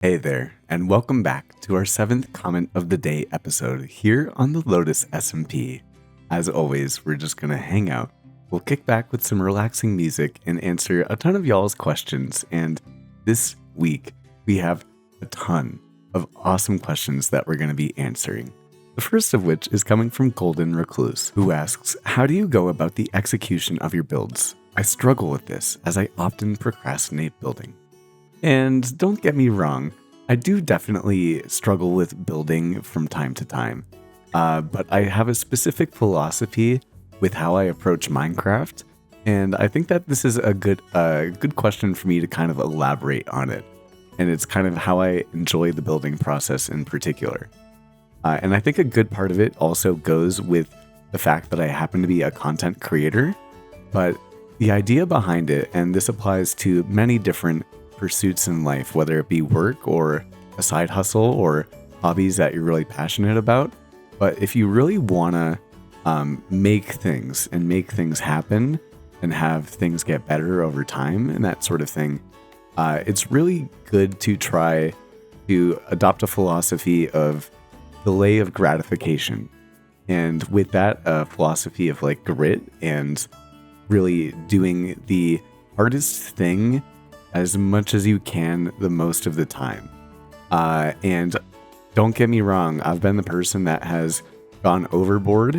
Hey there, and welcome back to our 7th comment of the day episode here on the Lotus SMP. As always, we're just gonna hang out. We'll kick back with some relaxing music and answer a ton of y'all's questions. And this week, we have a ton of awesome questions that we're gonna be answering. The first of which is coming from Golden Recluse, who asks, how do you go about the execution of your builds? I struggle with this as I often procrastinate building. And don't get me wrong, I do definitely struggle with building from time to time. But I have a specific philosophy with how I approach Minecraft, and I think that this is a good question for me to kind of elaborate on it. And it's kind of how I enjoy the building process in particular. And I think a good part of it also goes with the fact that I happen to be a content creator, but the idea behind it, and this applies to many different pursuits in life, whether it be work or a side hustle or hobbies that you're really passionate about. But if you really want to make things and make things happen and have things get better over time and that sort of thing, it's really good to try to adopt a philosophy of delay of gratification. And with that, a philosophy of like grit and really doing the hardest thing as much as you can the most of the time. And don't get me wrong, I've been the person that has gone overboard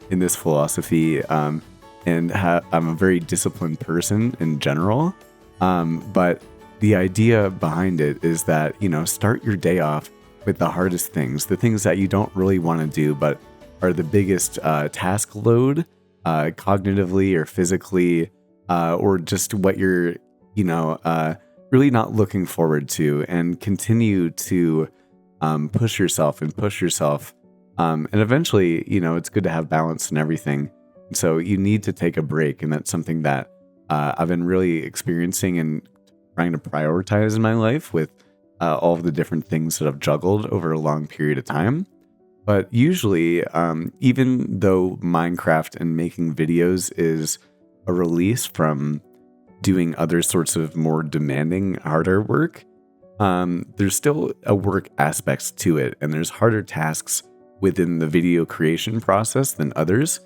in this philosophy, and I'm a very disciplined person in general. But the idea behind it is that, start your day off with the hardest things, the things that you don't really want to do, but are the biggest task load, cognitively or physically, or just what you're really not looking forward to, and continue to push yourself. And eventually, it's good to have balance and everything. So you need to take a break. And that's something that I've been really experiencing and trying to prioritize in my life with all of the different things that I've juggled over a long period of time. But usually, even though Minecraft and making videos is a release from doing other sorts of more demanding, harder work, there's still a work aspect to it, and there's harder tasks within the video creation process than others,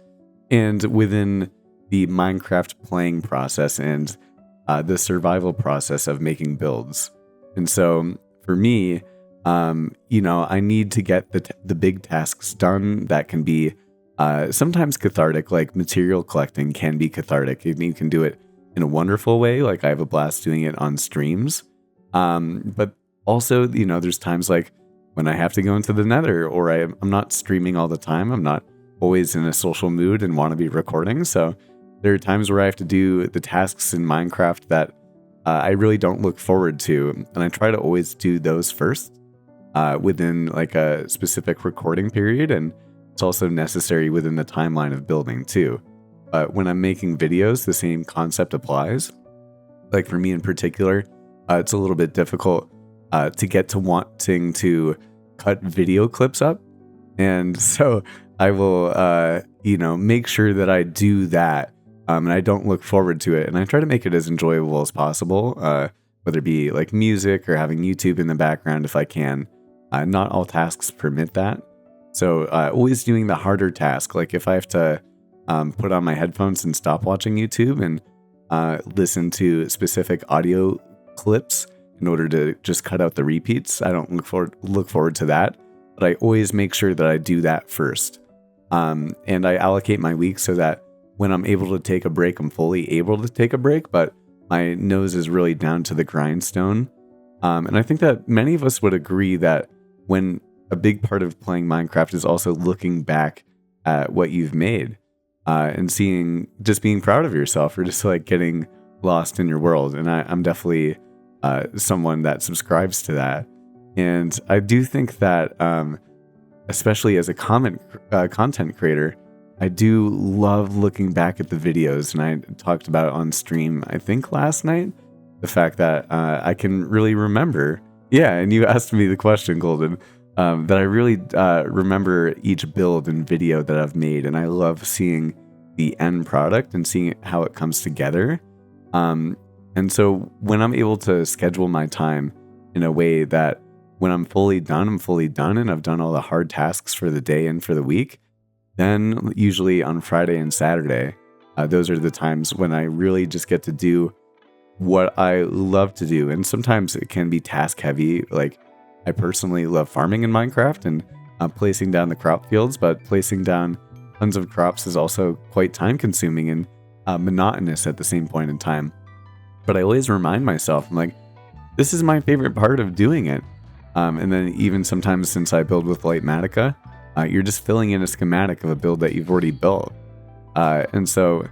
and within the Minecraft playing process and the survival process of making builds. And so for me, I need to get the big tasks done that can be sometimes cathartic, like material collecting can be cathartic. You can do it in a wonderful way. Like I have a blast doing it on streams. But also, there's times like when I have to go into the nether, or I'm not streaming all the time. I'm not always in a social mood and want to be recording. So there are times where I have to do the tasks in Minecraft that I really don't look forward to. And I try to always do those first within like a specific recording period. And it's also necessary within the timeline of building too. But when I'm making videos, the same concept applies. Like for me in particular, it's a little bit difficult to get to wanting to cut video clips up. And so I will, make sure that I do that. And I don't look forward to it. And I try to make it as enjoyable as possible, whether it be like music or having YouTube in the background if I can. Not all tasks permit that. So always doing the harder task. Like if I have to put on my headphones and stop watching YouTube and listen to specific audio clips in order to just cut out the repeats, I don't look forward to that. But I always make sure that I do that first. And I allocate my week so that when I'm able to take a break, I'm fully able to take a break, but my nose is really down to the grindstone. And I think that many of us would agree that when a big part of playing Minecraft is also looking back at what you've made, and being proud of yourself, or just like getting lost in your world. And I'm definitely someone that subscribes to that. And I do think that, especially as a content creator, I do love looking back at the videos. And I talked about it on stream, I think last night, the fact that I can really remember. Yeah, and you asked me the question, Golden, that I really remember each build and video that I've made. And I love seeing the end product and seeing how it comes together. And so when I'm able to schedule my time in a way that when I'm fully done, I'm fully done, and I've done all the hard tasks for the day and for the week. Then usually on Friday and Saturday, those are the times when I really just get to do what I love to do. And sometimes it can be task heavy. Like, I personally love farming in Minecraft and placing down the crop fields, but placing down tons of crops is also quite time consuming and monotonous at the same point in time. But I always remind myself, I'm like, this is my favorite part of doing it. And then even sometimes since I build with Lightmatica, you're just filling in a schematic of a build that you've already built. And so,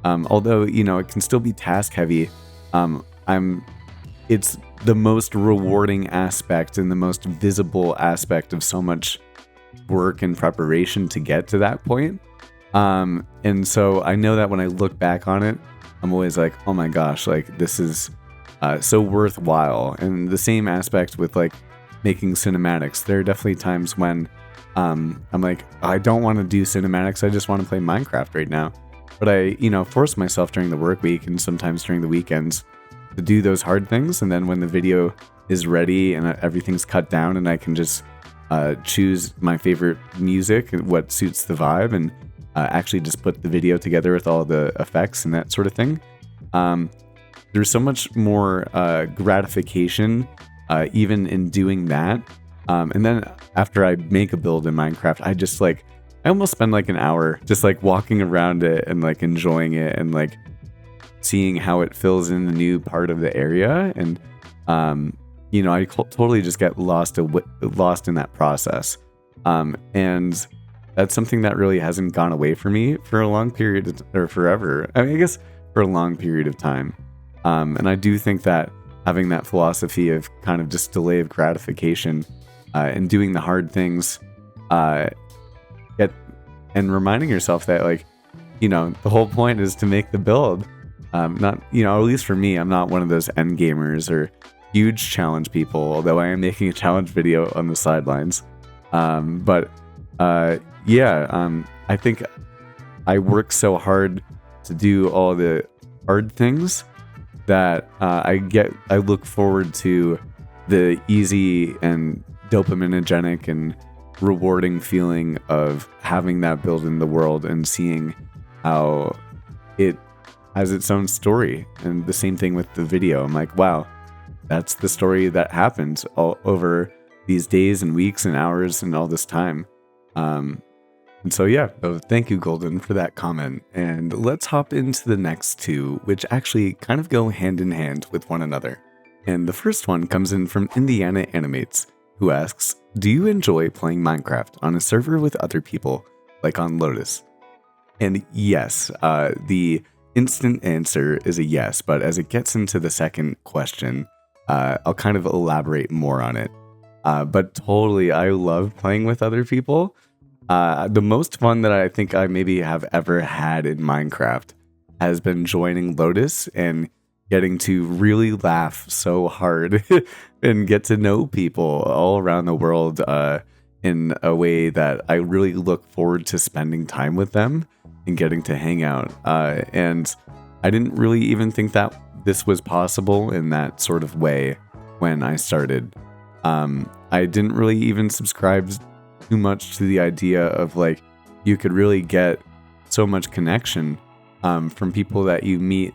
although, it can still be task heavy, it's the most rewarding aspect and the most visible aspect of so much work and preparation to get to that point. And so I know that when I look back on it, I'm always like, oh my gosh, like this is so worthwhile. And the same aspect with like making cinematics. There are definitely times when I'm like, I don't want to do cinematics. I just want to play Minecraft right now. But I, force myself during the work week and sometimes during the weekends to do those hard things. And then when the video is ready and everything's cut down and I can just choose my favorite music and what suits the vibe and actually just put the video together with all the effects and that sort of thing. There's so much more gratification even in doing that. And then after I make a build in Minecraft, I almost spend like an hour just like walking around it and like enjoying it and like seeing how it fills in the new part of the area. And, I totally just get lost in that process. And that's something that really hasn't gone away for me for a long period or forever. I mean, I guess for a long period of time. And I do think that having that philosophy of kind of just delay of gratification and doing the hard things, and reminding yourself that like, the whole point is to make the build. Not, at least for me, I'm not one of those end gamers or huge challenge people, although I am making a challenge video on the sidelines. I think I work so hard to do all the hard things that I look forward to the easy and dopaminogenic and rewarding feeling of having that build in the world and seeing how it has its own story. And the same thing with the video. I'm like, wow, that's the story that happened all over these days and weeks and hours and all this time. And so, thank you, Golden, for that comment. And let's hop into the next two, which actually kind of go hand in hand with one another. And the first one comes in from Indiana Animates, who asks, do you enjoy playing Minecraft on a server with other people, like on Lotus? And yes, the instant answer is a yes, but as it gets into the second question, I'll kind of elaborate more on it. But totally, I love playing with other people. The most fun that I think I maybe have ever had in Minecraft has been joining Lotus and getting to really laugh so hard and get to know people all around the world in a way that I really look forward to spending time with them and getting to hang out. And I didn't really even think that this was possible in that sort of way when I started. I didn't really even subscribe too much to the idea of like you could really get so much connection from people that you meet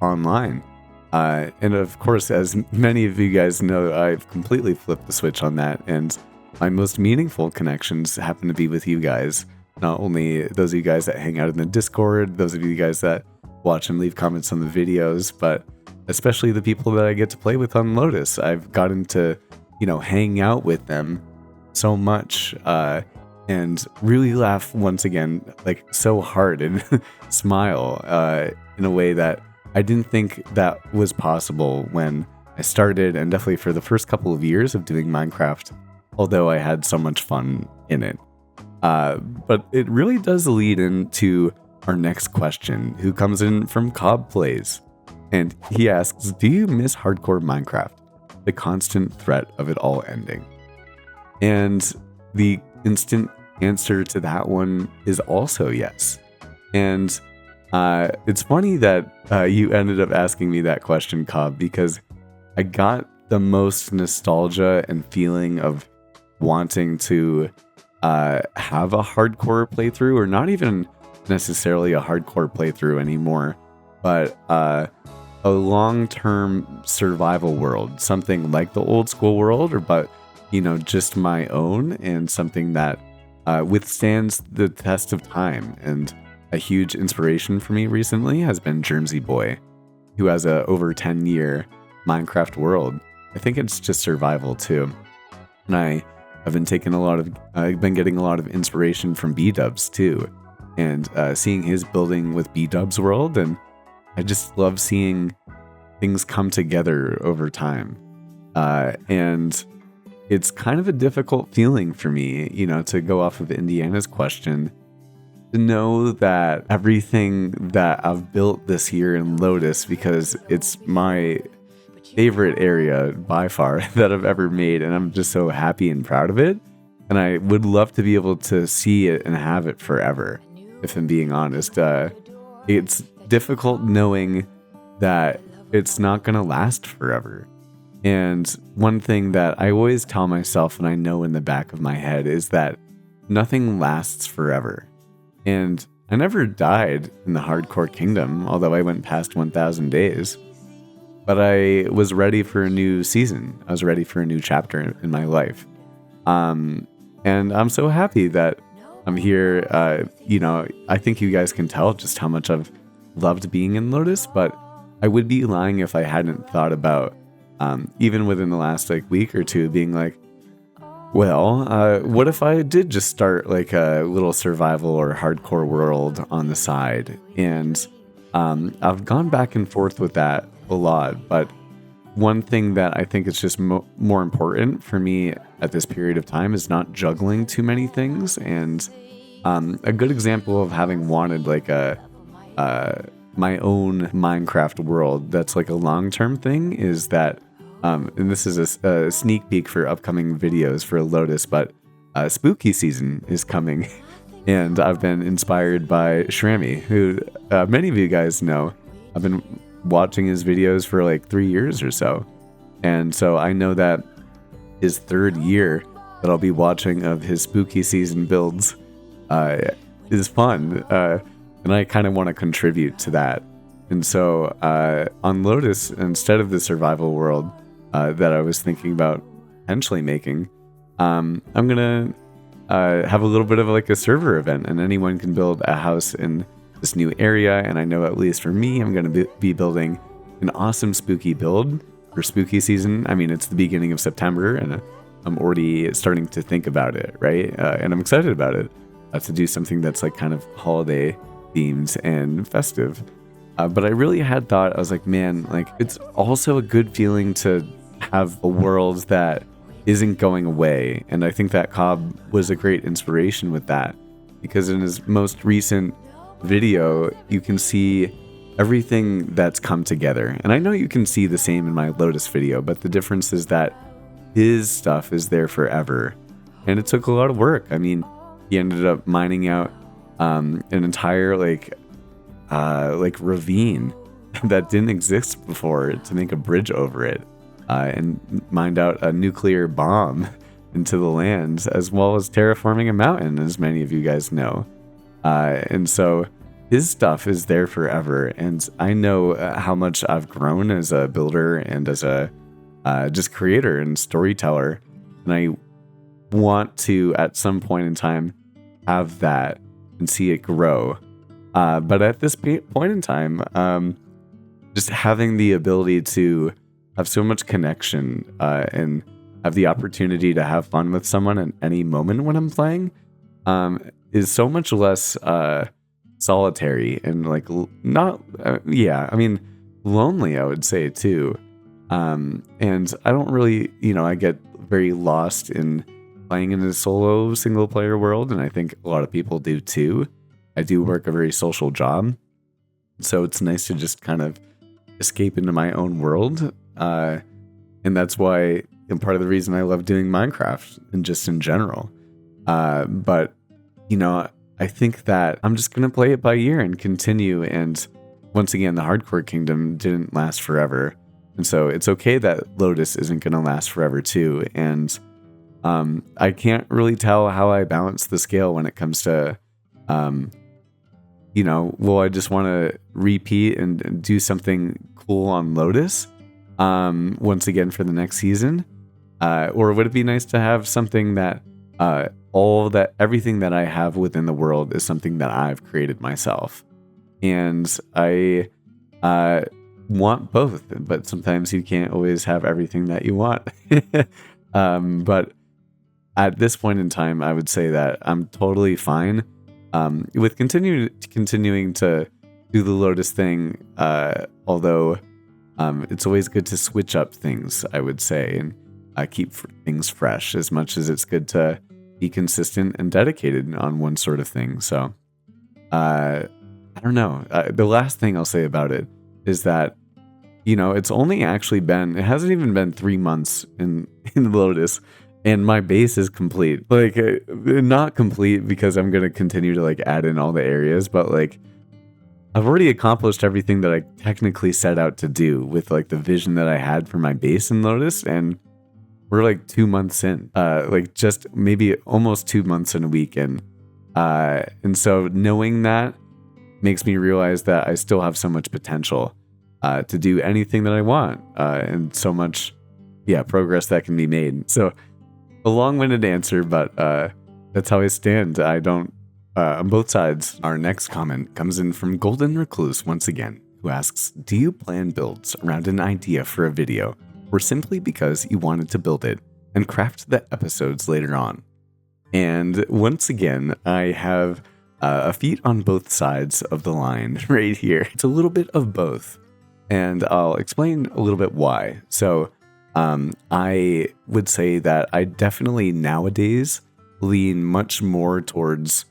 online. And of course, as many of you guys know, I've completely flipped the switch on that, and my most meaningful connections happen to be with you guys. Not only those of you guys that hang out in the Discord, those of you guys that watch and leave comments on the videos, but especially the people that I get to play with on Lotus. I've gotten to, hang out with them so much and really laugh once again, like so hard and smile in a way that I didn't think that was possible when I started, and definitely for the first couple of years of doing Minecraft, although I had so much fun in it. But it really does lead into our next question, who comes in from Cobb Plays. And he asks, do you miss hardcore Minecraft? The constant threat of it all ending. And the instant answer to that one is also yes. And it's funny that you ended up asking me that question, Cobb, because I got the most nostalgia and feeling of wanting to have a hardcore playthrough, or not even necessarily a hardcore playthrough anymore, but a long-term survival world, something like the old school world, or but just my own, and something that withstands the test of time. And a huge inspiration for me recently has been Jersey Boy, who has a over 10-year Minecraft world. I think it's just survival too. And I've been getting a lot of inspiration from B-Dubs too, and seeing his building with B-Dubs world, and I just love seeing things come together over time. And it's kind of a difficult feeling for me, to go off of Indiana's question, to know that everything that I've built this year in Lotus, because it's my favorite area by far that I've ever made, and I'm just so happy and proud of it. And I would love to be able to see it and have it forever, if I'm being honest. It's difficult knowing that it's not going to last forever. And one thing that I always tell myself, and I know in the back of my head, is that nothing lasts forever. And I never died in the Hardcore Kingdom, although I went past 1,000 days. But I was ready for a new season. I was ready for a new chapter in my life. And I'm so happy that I'm here. I think you guys can tell just how much I've loved being in Lotus, but I would be lying if I hadn't thought about, even within the last week or two, being like, well, what if I did just start like a little survival or hardcore world on the side? And I've gone back and forth with that a lot, but one thing that I think is just more important for me at this period of time is not juggling too many things. And a good example of having wanted like my own Minecraft world that's like a long-term thing is that, and this is a sneak peek for upcoming videos for Lotus, but spooky season is coming. And I've been inspired by Shrammy, who many of you guys know. I've been watching his videos for like 3 years or so. And so I know that his third year that I'll be watching of his spooky season builds is fun. And I kind of want to contribute to that. And so on Lotus, instead of the survival world that I was thinking about potentially making, I'm going to have a little bit of like a server event, and anyone can build a house in this new area. And I know, at least for me, I'm going to be building an awesome spooky build for spooky season. I mean, it's the beginning of September, and I'm already starting to think about it, right? And I'm excited about it, to do something that's like kind of holiday themed and festive. But I really had thought, I was like, man, like it's also a good feeling to have a world that isn't going away. And I think that Cobb was a great inspiration with that, because in his most recent video, you can see everything that's come together. And I know you can see the same in my Lotus video, but the difference is that his stuff is there forever. And it took a lot of work. I mean, he ended up mining out an entire like ravine that didn't exist before to make a bridge over it, and mined out a nuclear bomb into the land, as well as terraforming a mountain, as many of you guys know. And so his stuff is there forever. And I know how much I've grown as a builder and as a just creator and storyteller. And I want to, at some point in time, have that and see it grow. But at this point in time, just having the ability to have so much connection and have the opportunity to have fun with someone at any moment when I'm playing is so much less solitary and like lonely, I would say too. And I don't really, I get very lost in playing in a solo single player world, and I think a lot of people do too. I do work a very social job, so it's nice to just kind of escape into my own world. And that's why, and part of the reason I love doing Minecraft and just in general. But, I think that I'm just going to play it by ear and continue. And once again, the Hardcore Kingdom didn't last forever. And so it's okay that Lotus isn't going to last forever too. And I can't really tell how I balance the scale when it comes to, will I just want to repeat and do something cool on Lotus once again for the next season? Or would it be nice to have something that everything that I have within the world is something that I've created myself? And I want both, but sometimes you can't always have everything that you want. But at this point in time, I would say that I'm totally fine with continuing to do the Lotus thing, although it's always good to switch up things, I would say, and keep things fresh as much as it's good to be consistent and dedicated on one sort of thing. So I don't know. The last thing I'll say about it is that, it's only actually it hasn't even been 3 months in Lotus, and my base is complete. Like, not complete because I'm going to continue to add in all the areas, but I've already accomplished everything that I technically set out to do with the vision that I had for my base in Lotus, and we're 2 months in, just maybe almost 2 months and a week in. And so knowing that makes me realize that I still have so much potential to do anything that I want, and so much, progress that can be made. So a long-winded answer, but that's how I stand. I don't, on both sides. Our next comment comes in from Golden Recluse once again, who asks, do you plan builds around an idea for a video, or simply because you wanted to build it and craft the episodes later on? And once again, I have a feet on both sides of the line right here. It's a little bit of both, and I'll explain a little bit why. So I would say that I definitely nowadays lean much more towards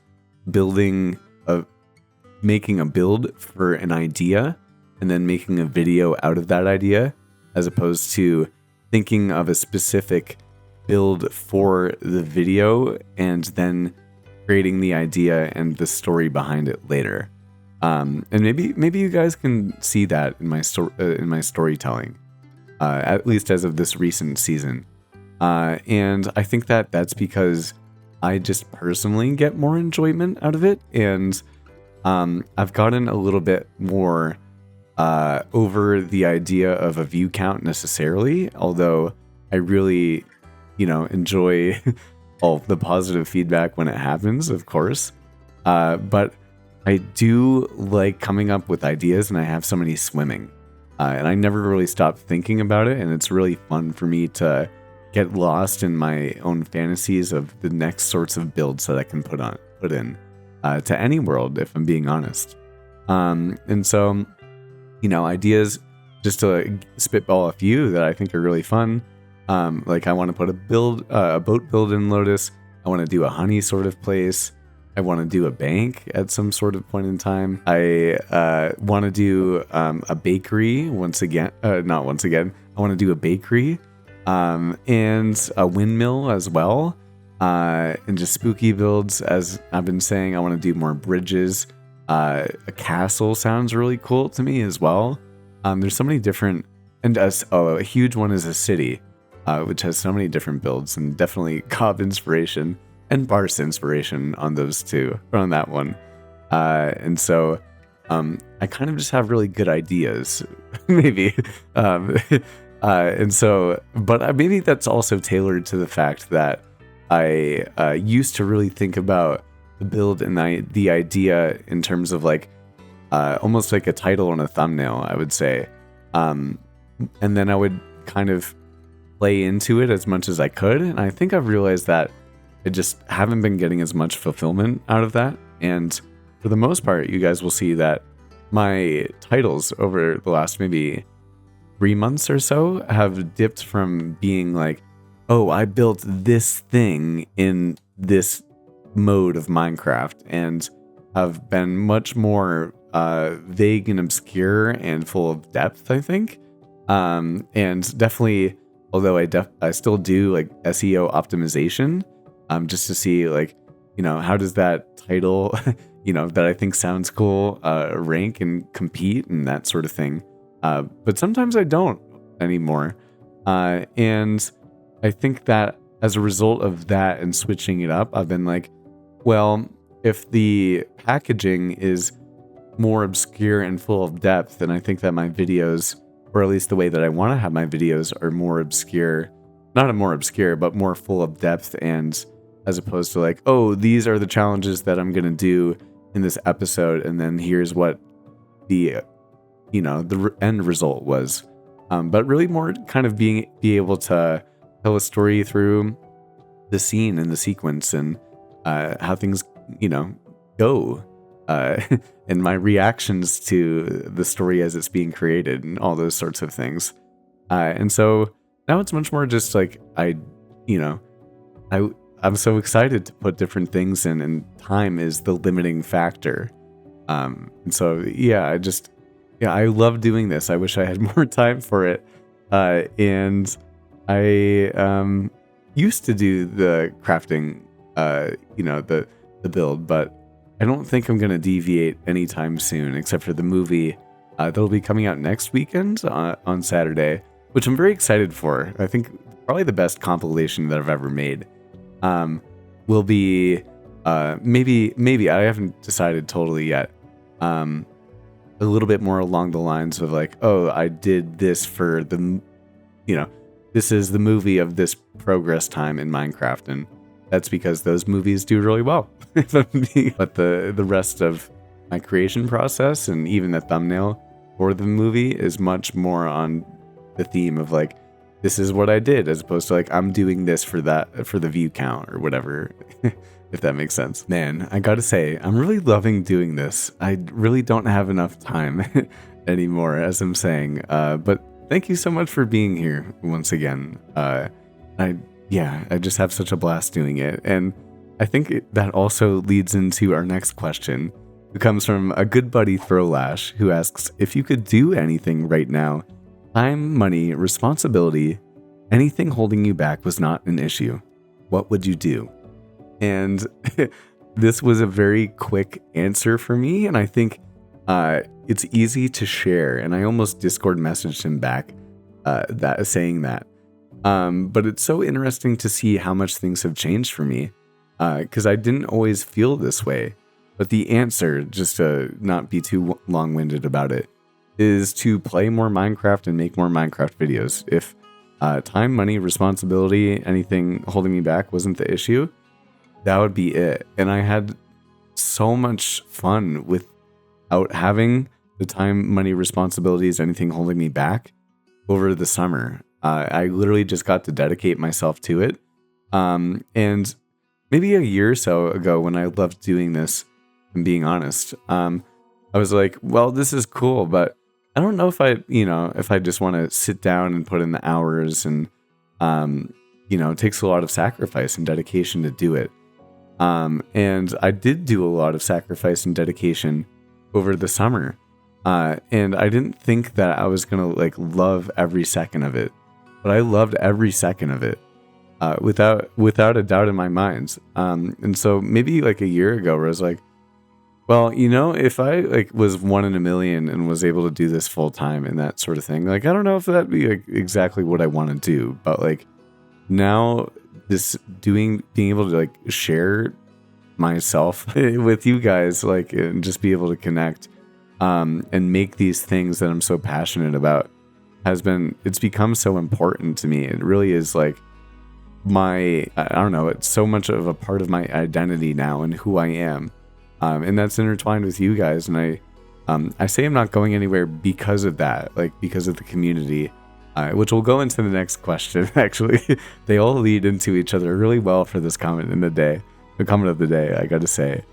making a build for an idea and then making a video out of that idea, as opposed to thinking of a specific build for the video and then creating the idea and the story behind it later. And maybe you guys can see that in my storytelling, at least as of this recent season. And I think that that's because I just personally get more enjoyment out of it, and I've gotten a little bit more over the idea of a view count necessarily, although I really, enjoy all the positive feedback when it happens, of course. But I do like coming up with ideas, and I have so many swimming. And I never really stop thinking about it, and it's really fun for me to get lost in my own fantasies of the next sorts of builds that I can put in to any world, if I'm being honest. And so, ideas, just to spitball a few that I think are really fun. I want to put a boat build in Lotus. I want to do a honey sort of place. I want to do a bank at some sort of point in time. I want to do a bakery not once again. I want to do a bakery and a windmill as well. And just spooky builds, as I've been saying. I want to do more bridges. A castle sounds really cool to me as well. There's so many different, and a huge one is a city, which has so many different builds, and definitely Cobb inspiration and Bar's inspiration on those two, or on that one. And so I kind of just have really good ideas, maybe. And so, but maybe that's also tailored to the fact that I used to really think about the build and the idea in terms of almost like a title and a thumbnail, I would say. And then I would kind of play into it as much as I could. And I think I've realized that I just haven't been getting as much fulfillment out of that. And for the most part, you guys will see that my titles over the last maybe 3 months or so have dipped from being oh, I built this thing in this mode of Minecraft, and have been much more vague and obscure and full of depth, I think. And definitely, although I still do SEO optimization, just to see how does that title, that I think sounds cool, rank and compete and that sort of thing. But sometimes I don't. anymore. And I think that as a result of that and switching it up, I've been like, well, if the packaging is more obscure and full of depth, then I think that my videos, or at least the way that I want to have my videos, are more obscure. Not more obscure, but more full of depth, and as opposed to like, oh, these are the challenges that I'm going to do in this episode, and then here's what the end result was. But really more kind of be able to tell a story through the scene and the sequence and how things, go, and my reactions to the story as it's being created and all those sorts of things. And so now it's much more just like I'm so excited to put different things in, and time is the limiting factor. And so I love doing this. I wish I had more time for it. And I used to do the crafting, the build, but I don't think I'm going to deviate anytime soon, except for the movie that'll be coming out next weekend on Saturday, which I'm very excited for. I think probably the best compilation that I've ever made. Will be maybe I haven't decided totally yet. A little bit more along the lines of like, oh, I did this for the, this is the movie of this progress time in Minecraft, and that's because those movies do really well. But the rest of my creation process and even the thumbnail for the movie is much more on the theme of like, this is what I did, as opposed to like, I'm doing this for the view count or whatever, if that makes sense. Man, I gotta say, I'm really loving doing this. I really don't have enough time anymore, as I'm saying. But thank you so much for being here once again. I just have such a blast doing it. And I think that also leads into our next question, who comes from a good buddy Throwlash, who asks, if you could do anything right now, time, money, responsibility, anything holding you back was not an issue, what would you do? And this was a very quick answer for me, and I think it's easy to share, and I almost Discord messaged him back saying that. But it's so interesting to see how much things have changed for me, because I didn't always feel this way. But the answer, just to not be too long-winded about it, is to play more Minecraft and make more Minecraft videos. If time, money, responsibility, anything holding me back wasn't the issue, that would be it. And I had so much fun without having the time, money, responsibilities, anything holding me back over the summer. I literally just got to dedicate myself to it. And maybe a year or so ago, when I loved doing this, and being honest, I was like, well, this is cool, but I don't know if I just want to sit down and put in the hours, and it takes a lot of sacrifice and dedication to do it. And I did do a lot of sacrifice and dedication over the summer. And I didn't think that I was going to love every second of it, but I loved every second of it, without a doubt in my mind. And so maybe a year ago, where I was like, well, if I was one in a million and was able to do this full time and that sort of thing, I don't know if that'd be exactly what I want to do, but now being able to share myself with you guys, and just be able to connect, and make these things that I'm so passionate about, it's become so important to me. It really is I don't know, it's so much of a part of my identity now and who I am. And that's intertwined with you guys. And I say I'm not going anywhere because of that, because of the community, which will go into the next question. Actually, they all lead into each other really well for this comment of the day, I gotta say.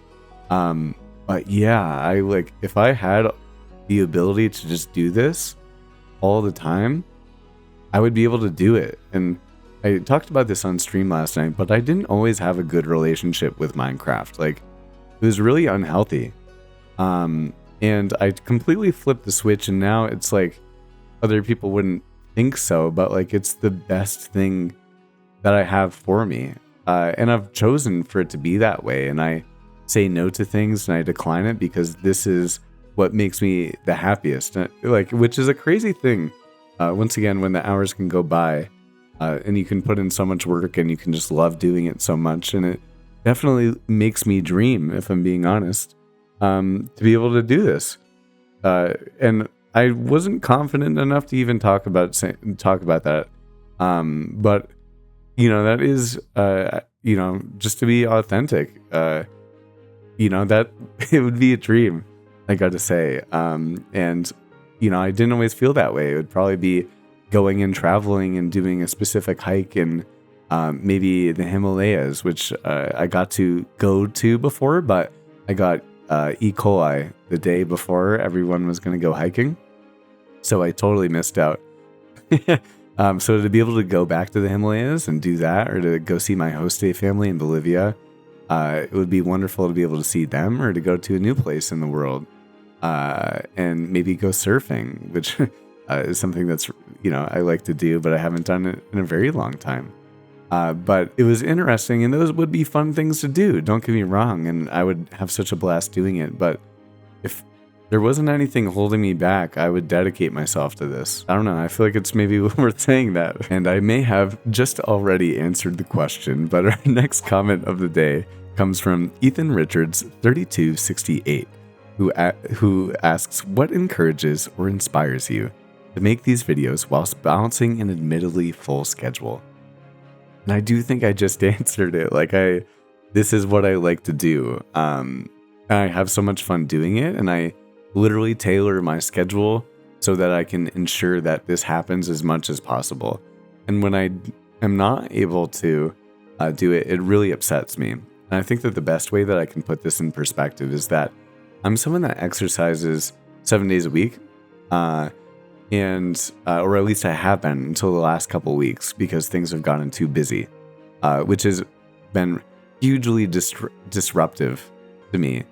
But yeah, if I had the ability to just do this all the time, I would be able to do it. And I talked about this on stream last night, but I didn't always have a good relationship with Minecraft. It was really unhealthy. And I completely flipped the switch, and now it's other people wouldn't think so, but it's the best thing that I have for me. And I've chosen for it to be that way, and I say no to things and I decline it because this is what makes me the happiest. Which is a crazy thing once again, when the hours can go by, and you can put in so much work and you can just love doing it so much, and it definitely makes me dream, if I'm being honest, to be able to do this. And I wasn't confident enough to even talk about that. But that is, just to be authentic, that it would be a dream, I got to say. And I didn't always feel that way. It would probably be going and traveling and doing a specific hike in maybe the Himalayas, which I got to go to before, but I got E. coli the day before everyone was going to go hiking. So I totally missed out. So to be able to go back to the Himalayas and do that, or to go see my host day family in Bolivia, it would be wonderful to be able to see them, or to go to a new place in the world, and maybe go surfing, which is something that's, I like to do, but I haven't done it in a very long time. But it was interesting, and those would be fun things to do. Don't get me wrong, and I would have such a blast doing it. But if there wasn't anything holding me back, I would dedicate myself to this. I don't know. I feel like it's maybe worth saying that. And I may have just already answered the question, but our next comment of the day comes from Ethan Richards, 3268, who asks, what encourages or inspires you to make these videos whilst balancing an admittedly full schedule? And I do think I just answered it. This is what I like to do. I have so much fun doing it, and I literally tailor my schedule so that I can ensure that this happens as much as possible. And when I am not able to do it, it really upsets me. And I think that the best way that I can put this in perspective is that I'm someone that exercises 7 days a week, or at least I have been until the last couple of weeks, because things have gotten too busy, which has been hugely disruptive to me.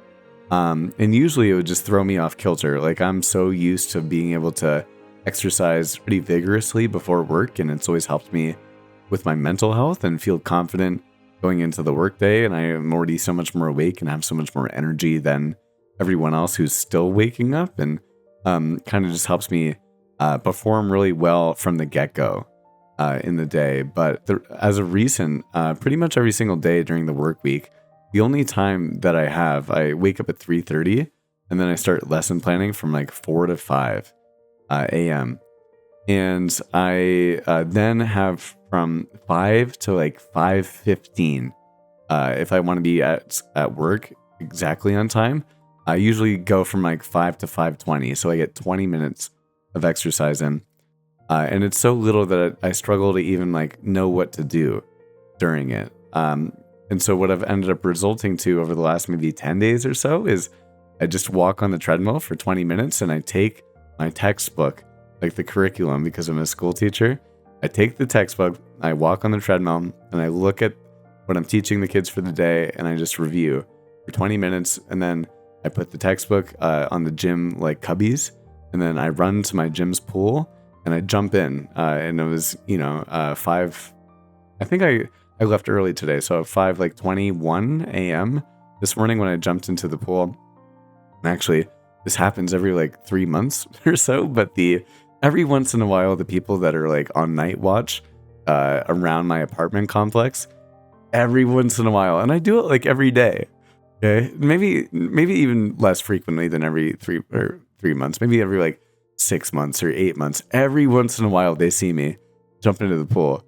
And usually it would just throw me off kilter. I'm so used to being able to exercise pretty vigorously before work, and it's always helped me with my mental health and feel confident going into the workday. And I am already so much more awake and have so much more energy than everyone else who's still waking up, and kind of just helps me perform really well from the get-go in the day. But as of recent, pretty much every single day during the work week, the only time that I wake up at 3:30, and then I start lesson planning from 4 to 5 a.m. And I then have from 5 to 5:15, if I want to be at work exactly on time. I usually go from 5 to 5:20, so I get 20 minutes of exercise in. And it's so little that I struggle to even know what to do during it. And so what I've ended up resulting to over the last maybe 10 days or so is I just walk on the treadmill for 20 minutes, and I take my textbook, the curriculum, because I'm a school teacher. I take the textbook, I walk on the treadmill, and I look at what I'm teaching the kids for the day, and I just review for 20 minutes. And then I put the textbook on the gym cubbies, and then I run to my gym's pool, and I jump in. And it was, 5, I think I left early today, so 5:21 a.m. this morning when I jumped into the pool. And actually, this happens every 3 months or so, but every once in a while, the people that are on night watch around my apartment complex, every once in a while, and I do it every day. Okay, maybe even less frequently than every 3 months, maybe every 6 months or 8 months. Every once in a while, they see me jump into the pool,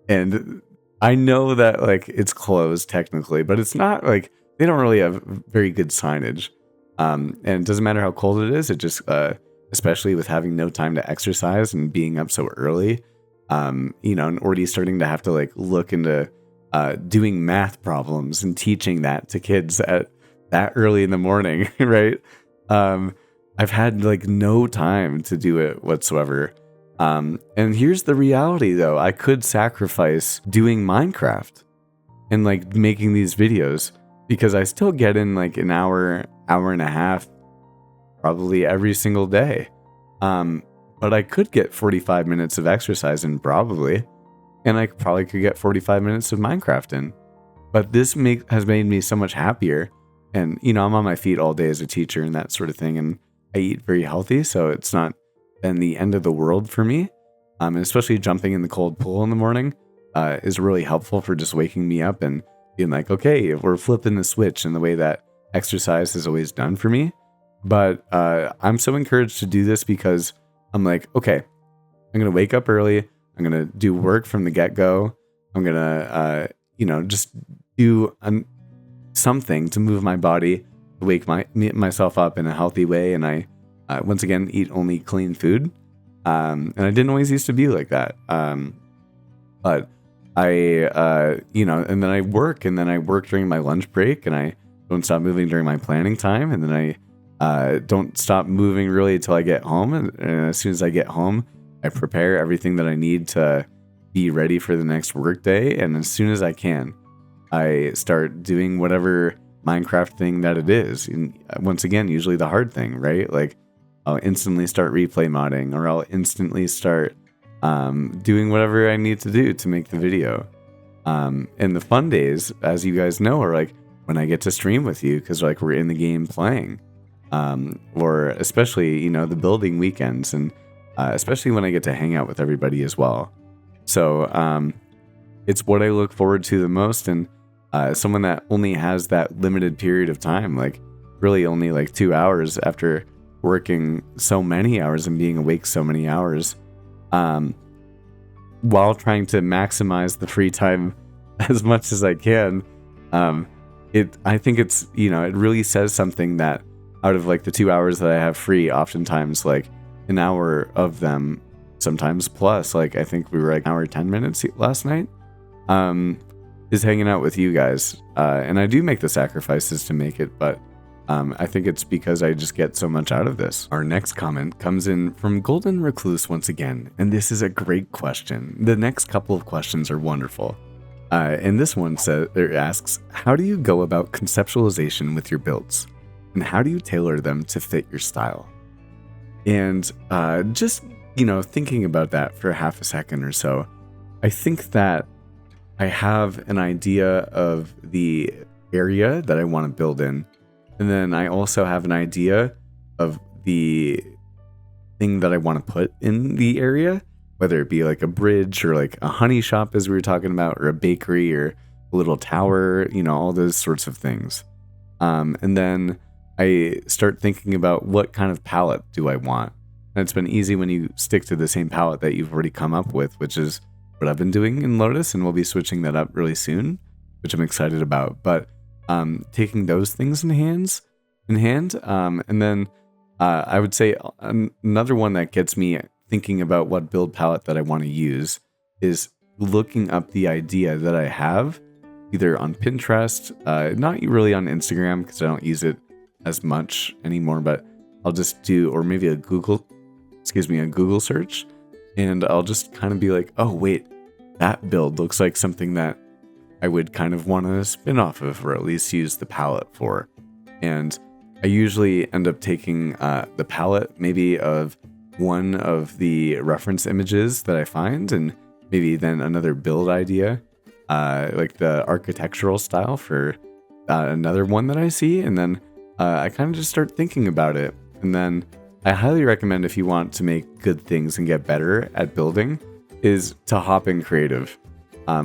and I know that it's closed technically, but it's not they don't really have very good signage. And it doesn't matter how cold it is. It just, especially with having no time to exercise and being up so early, and already starting to have to look into doing math problems and teaching that to kids at that early in the morning, right? I've had no time to do it whatsoever. And here's the reality though. I could sacrifice doing Minecraft and making these videos, because I still get in an hour and a half probably every single day. But I could get 45 minutes of exercise in probably, and I probably could get 45 minutes of Minecraft in. But this has made me so much happier. And, I'm on my feet all day as a teacher and that sort of thing. And I eat very healthy, so it's not been the end of the world for me. And especially jumping in the cold pool in the morning is really helpful for just waking me up and being like, okay, we're flipping the switch in the way that exercise has always done for me. But I'm so encouraged to do this because I'm like, okay, I'm going to wake up early. I'm going to do work from the get-go. I'm going to, just do something to move my body, to wake myself up in a healthy way. And I, once again, eat only clean food. And I didn't always used to be like that. But I, and then I work during my lunch break, and I don't stop moving during my planning time. And then I don't stop moving really until I get home. And as soon as I get home, I prepare everything that I need to be ready for the next work day. And as soon as I can, I start doing whatever Minecraft thing that it is. And once again, usually the hard thing, right? Like I'll instantly start replay modding, or I'll instantly start doing whatever I need to do to make the video. And the fun days, as you guys know, are like when I get to stream with you, because like we're in the game playing. Or especially, the building weekends, and especially when I get to hang out with everybody as well. So it's what I look forward to the most. And someone that only has that limited period of time, like really only like 2 hours after working so many hours and being awake so many hours, while trying to maximize the free time as much as I can. I think it's, it really says something that out of like the 2 hours that I have free, oftentimes like an hour of them, sometimes plus, like I think we were like an hour 10 minutes last night, is hanging out with you guys. And I do make the sacrifices to make it, but I think it's because I just get so much out of this. Our next comment comes in from Golden Recluse once again, and this is a great question. The next couple of questions are wonderful. And this one asks, how do you go about conceptualization with your builds? And how do you tailor them to fit your style? And just, thinking about that for half a second or so, I think that I have an idea of the area that I want to build in. And then I also have an idea of the thing that I want to put in the area, whether it be like a bridge or like a honey shop, as we were talking about, or a bakery or a little tower, all those sorts of things. And then I start thinking about what kind of palette do I want. And it's been easy when you stick to the same palette that you've already come up with, which is what I've been doing in Lotus, and we'll be switching that up really soon, which I'm excited about. But taking those things in hand, and then I would say another one that gets me thinking about what build palette that I want to use is looking up the idea that I have, either on Pinterest, not really on Instagram because I don't use it as much anymore, but I'll just do, or maybe a Google search, and I'll just kind of be like, oh wait, that build looks like something that I would kind of want to spin off of, or at least use the palette for. And I usually end up taking the palette maybe of one of the reference images that I find, and maybe then another build idea, like the architectural style for another one that I see, and then I kind of just start thinking about it. And then I highly recommend, if you want to make good things and get better at building, is to hop in creative,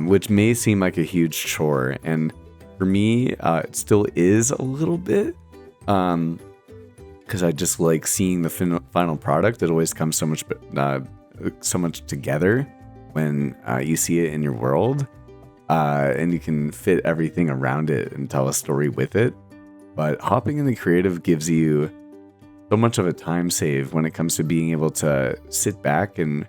which may seem like a huge chore. And for me, it still is a little bit, because I just like seeing the final product. It always comes so much together when you see it in your world, and you can fit everything around it and tell a story with it. But hopping in the creative gives you so much of a time save when it comes to being able to sit back and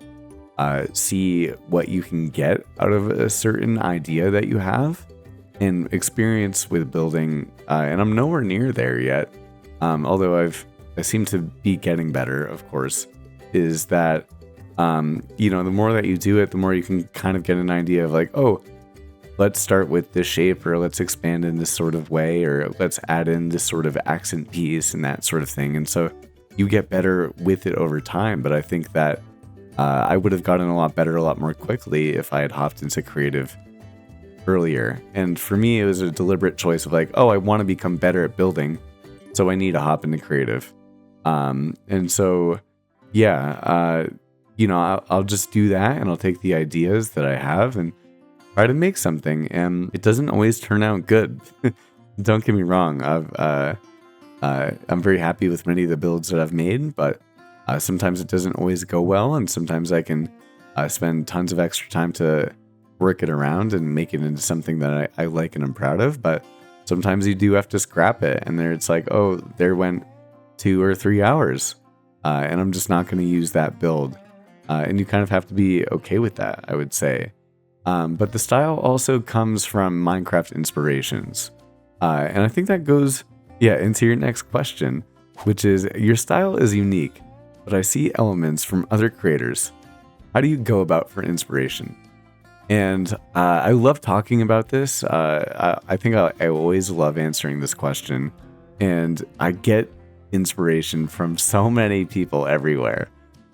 see what you can get out of a certain idea that you have, and experience with building. And I'm nowhere near there yet, although I seem to be getting better, of course, is that, the more that you do it, the more you can kind of get an idea of like, oh, let's start with this shape, or let's expand in this sort of way, or let's add in this sort of accent piece and that sort of thing. And so you get better with it over time. But I think that I would have gotten a lot better a lot more quickly if I had hopped into creative earlier. And for me, it was a deliberate choice of like, oh, I want to become better at building, so I need to hop into creative. And so yeah, I'll just do that, and I'll take the ideas that I have and try to make something, and it doesn't always turn out good. Don't get me wrong. I'm very happy with many of the builds that I've made, but sometimes it doesn't always go well, and sometimes I can spend tons of extra time to work it around and make it into something that I like and I'm proud of. But sometimes you do have to scrap it, and there it's like, oh, there went 2 or 3 hours, and I'm just not going to use that build. And you kind of have to be okay with that, I would say. But the style also comes from Minecraft inspirations. And I think that goes, into your next question, which is your style is unique, but I see elements from other creators. How do you go about for inspiration? And I love talking about this. I think I always love answering this question. And I get inspiration from so many people everywhere.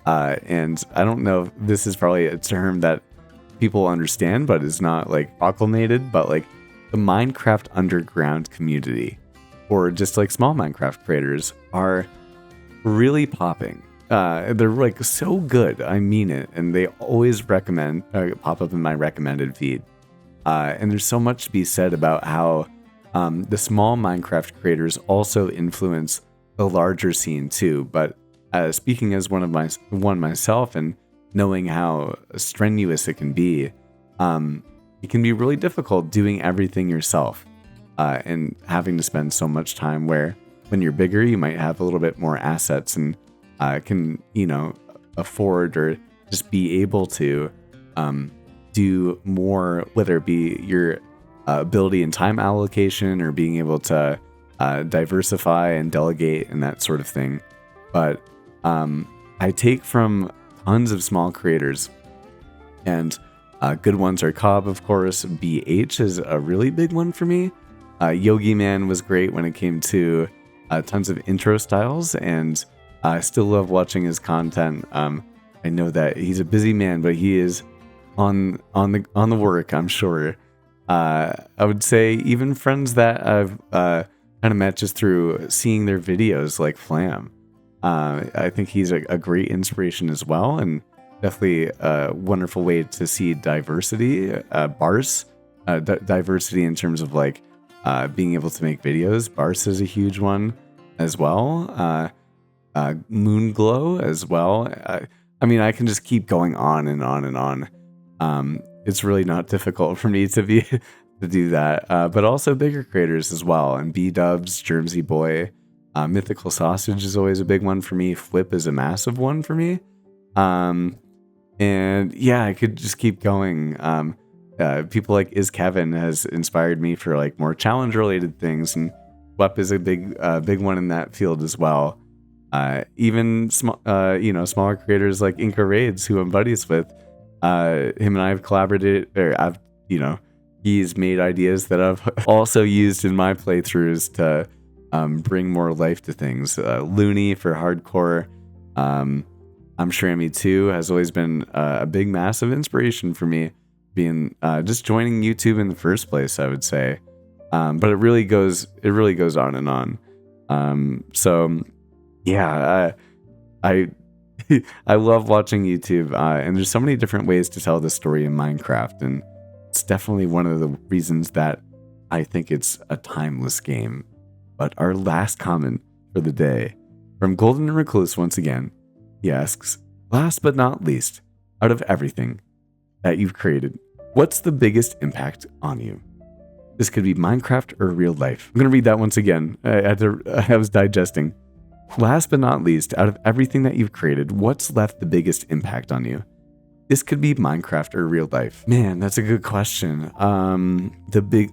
And I don't know if this is probably a term that people understand, but it's not like proclamated, but like the Minecraft underground community or just like small Minecraft creators are really popping. They're like so good. I mean it. And they always pop up in my recommended feed. And there's so much to be said about how the small Minecraft creators also influence the larger scene too. But speaking as one myself and knowing how strenuous it can be really difficult doing everything yourself and having to spend so much time where when you're bigger, you might have a little bit more assets and can, afford or just be able to do more, whether it be your ability and time allocation or being able to diversify and delegate and that sort of thing. But I take from tons of small creators, and good ones are Cobb, of course. BH is a really big one for me. Yogi Man was great when it came to tons of intro styles, and I still love watching his content. I know that he's a busy man, but he is on the work, I'm sure. I would say even friends that I've kind of met just through seeing their videos, like Flam. I think he's a great inspiration as well, and definitely a wonderful way to see diversity. Bars, diversity in terms of like being able to make videos. Bars is a huge one as well. Moonglow as well. I mean, I can just keep going on and on and on. It's really not difficult for me to do that. But also bigger creators as well. And B-Dubs, Germsy Boy, Mythical Sausage is always a big one for me. Flip is a massive one for me. And yeah, I could just keep going. People like Is Kevin has inspired me for like more challenge related things, and Wep is a big one in that field as well. Even smaller creators like Inca Raids, who I'm buddies with, him and I have collaborated, or he's made ideas that I've also used in my playthroughs to bring more life to things. Looney for hardcore. I'm Shrammy too has always been a big, massive inspiration for me, being just joining YouTube in the first place, I would say. But it really goes on and on. So yeah, I I love watching YouTube, and there's so many different ways to tell the story in Minecraft, and it's definitely one of the reasons that I think it's a timeless game. But our last comment for the day from Golden Recluse once again. He asks, last but not least, out of everything that you've created, what's the biggest impact on you? This could be Minecraft or real life. I'm going to read that once again. I was digesting. Last but not least, out of everything that you've created, what's left the biggest impact on you? This could be Minecraft or real life. Man, that's a good question.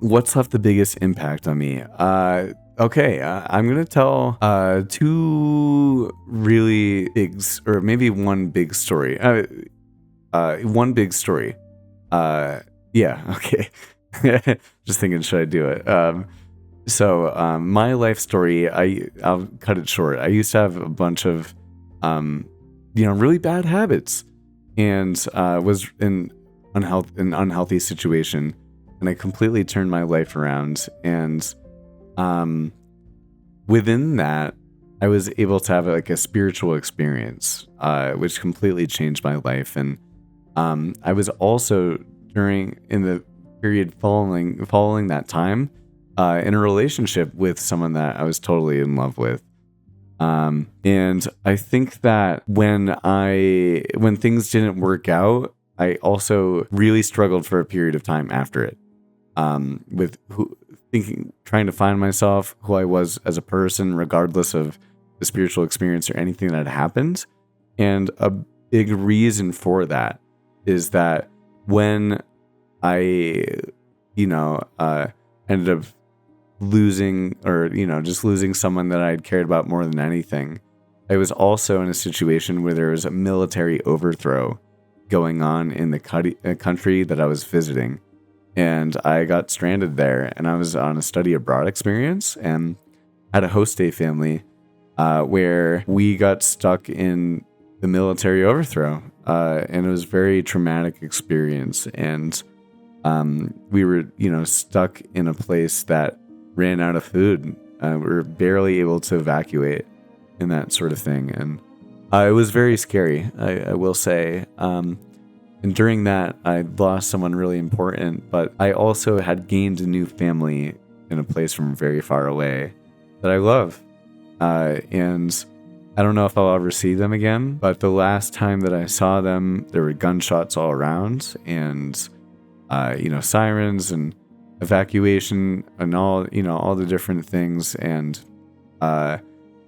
What's left the biggest impact on me? Okay, I'm gonna tell two really big, or maybe one big story. One big story. Yeah, okay. Just thinking, should I do it? So my life story, I'll cut it short. I used to have a bunch of, really bad habits, and was in an unhealthy situation, and I completely turned my life around. And within that, I was able to have like a spiritual experience, which completely changed my life. And I was also in the period following that time, in a relationship with someone that I was totally in love with. And I think that when things didn't work out, I also really struggled for a period of time after it. Trying to find myself, who I was as a person, regardless of the spiritual experience or anything that had happened. And a big reason for that is that when I, ended up losing, or just losing someone that I'd cared about more than anything, I was also in a situation where there was a military overthrow going on in the country that I was visiting, and I got stranded there. And I was on a study abroad experience and had a host day family where we got stuck in the military overthrow, and it was a very traumatic experience. And we were, stuck in a place that ran out of food. We were barely able to evacuate and that sort of thing. And it was very scary, I will say. And during that, I lost someone really important, but I also had gained a new family in a place from very far away that I love. And I don't know if I'll ever see them again, but the last time that I saw them, there were gunshots all around, and sirens and evacuation and all the different things. And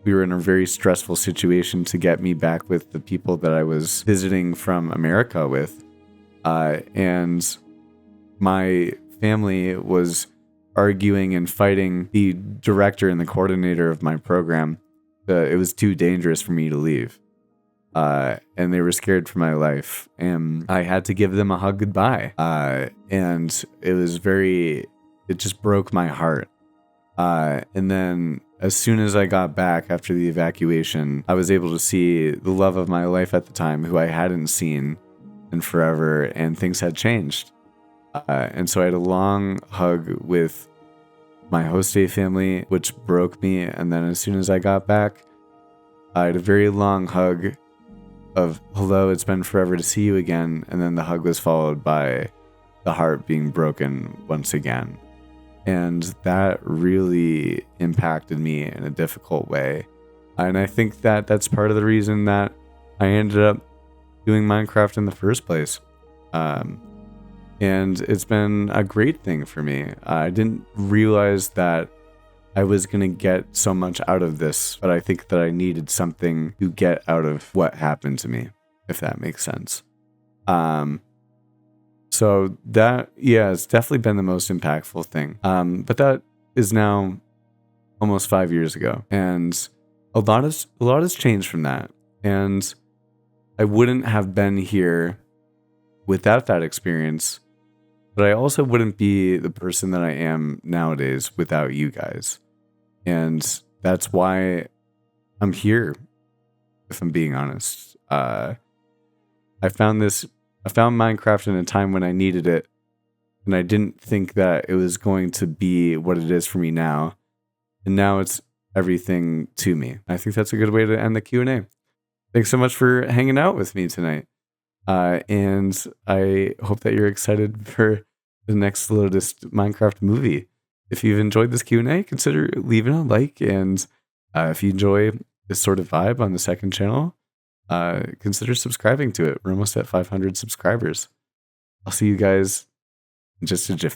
we were in a very stressful situation to get me back with the people that I was visiting from America with. And my family was arguing and fighting the director and the coordinator of my program. It was too dangerous for me to leave. And they were scared for my life. And I had to give them a hug goodbye. And it just broke my heart. And then as soon as I got back after the evacuation, I was able to see the love of my life at the time, who I hadn't seen in forever, and things had changed. And so I had a long hug with my host day family, which broke me. And then as soon as I got back, I had a very long hug of hello, it's been forever to see you again. And then the hug was followed by the heart being broken once again. And that really impacted me in a difficult way. And I think that that's part of the reason that I ended up doing Minecraft in the first place. And it's been a great thing for me. I didn't realize that I was going to get so much out of this, but I think that I needed something to get out of what happened to me, if that makes sense. So that, it's definitely been the most impactful thing. But that is now almost 5 years ago, and a lot has changed from that. And I wouldn't have been here without that experience, but I also wouldn't be the person that I am nowadays without you guys. And that's why I'm here, if I'm being honest. I found Minecraft in a time when I needed it, and I didn't think that it was going to be what it is for me now. And now it's everything to me. I think that's a good way to end the Q&A. Thanks so much for hanging out with me tonight. And I hope that you're excited for the next Lotus Minecraft movie. If you've enjoyed this Q&A, consider leaving a like. And if you enjoy this sort of vibe on the second channel, consider subscribing to it. We're almost at 500 subscribers. I'll see you guys in just a jiffy.